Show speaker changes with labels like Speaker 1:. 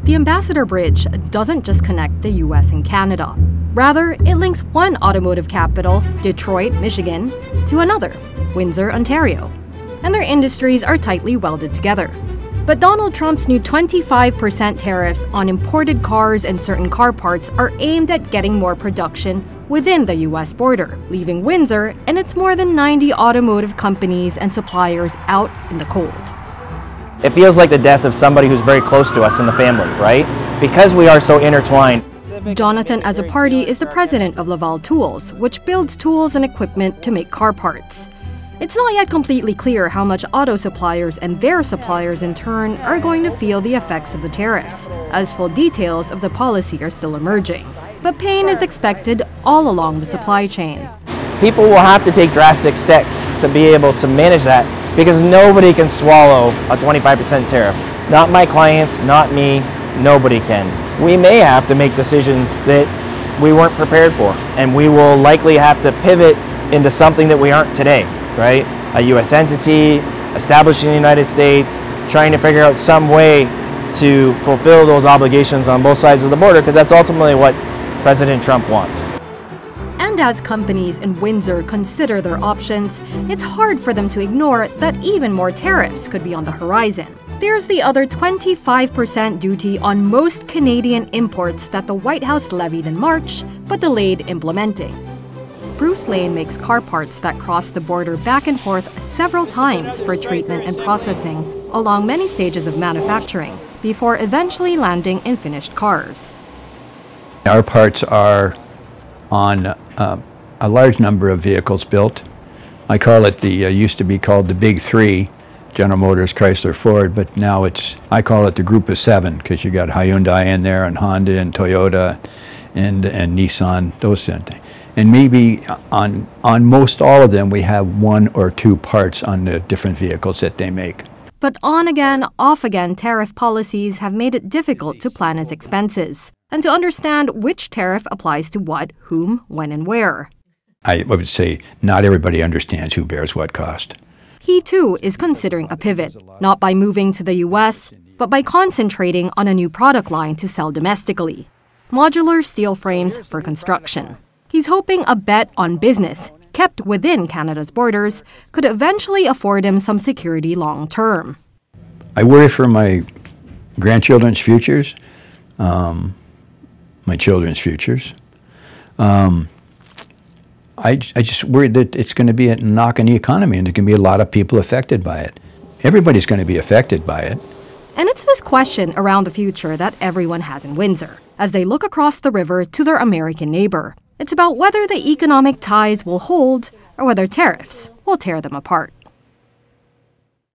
Speaker 1: The Ambassador Bridge doesn't just connect the US and Canada. Rather, it links one automotive capital, Detroit, Michigan, to another, Windsor, Ontario. And their industries are tightly welded together. But Donald Trump's new 25% tariffs on imported cars and certain car parts are aimed at getting more production within the US border, leaving Windsor and its more than 90 automotive companies and suppliers out in the cold.
Speaker 2: It feels like the death of somebody who's very close to us in the family, right? Because we are so intertwined.
Speaker 1: Jonathan Azzopardi is the president of Laval Tools, which builds tools and equipment to make car parts. It's not yet completely clear how much auto suppliers and their suppliers in turn are going to feel the effects of the tariffs, as full details of the policy are still emerging. But pain is expected all along the supply chain.
Speaker 2: People will have to take drastic steps to be able to manage that because nobody can swallow a 25% tariff. Not my clients, not me, nobody can. We may have to make decisions that we weren't prepared for, and we will likely have to pivot into something that we aren't today, right? A US entity, established in the United States, trying to figure out some way to fulfill those obligations on both sides of the border, because that's ultimately what President Trump wants.
Speaker 1: And as companies in Windsor consider their options, it's hard for them to ignore that even more tariffs could be on the horizon. There's the other 25% duty on most Canadian imports that the White House levied in March, but delayed implementing. Bruce Lane makes car parts that cross the border back and forth several times for treatment and processing, along many stages of manufacturing, before eventually landing in finished cars.
Speaker 3: Our parts are on a large number of vehicles built. I call it used to be called the Big Three, General Motors, Chrysler, Ford, but now I call it the Group of Seven, because you got Hyundai in there, and Honda, and Toyota, and Nissan, those things. And maybe on most all of them, we have one or two parts on the different vehicles that they make.
Speaker 1: But on-again, off-again tariff policies have made it difficult to plan its expenses and to understand which tariff applies to what, whom, when, and where.
Speaker 3: I would say not everybody understands who bears what cost.
Speaker 1: He, too, is considering a pivot, not by moving to the US, but by concentrating on a new product line to sell domestically: modular steel frames for construction. He's hoping a bet on business, kept within Canada's borders, could eventually afford him some security long-term.
Speaker 3: I worry for my grandchildren's futures, my children's futures. I just worry that it's going to be a knock on the economy, and there's going to be a lot of people affected by it. Everybody's going to be affected by it.
Speaker 1: And it's this question around the future that everyone has in Windsor, as they look across the river to their American neighbor. It's about whether the economic ties will hold or whether tariffs will tear them apart.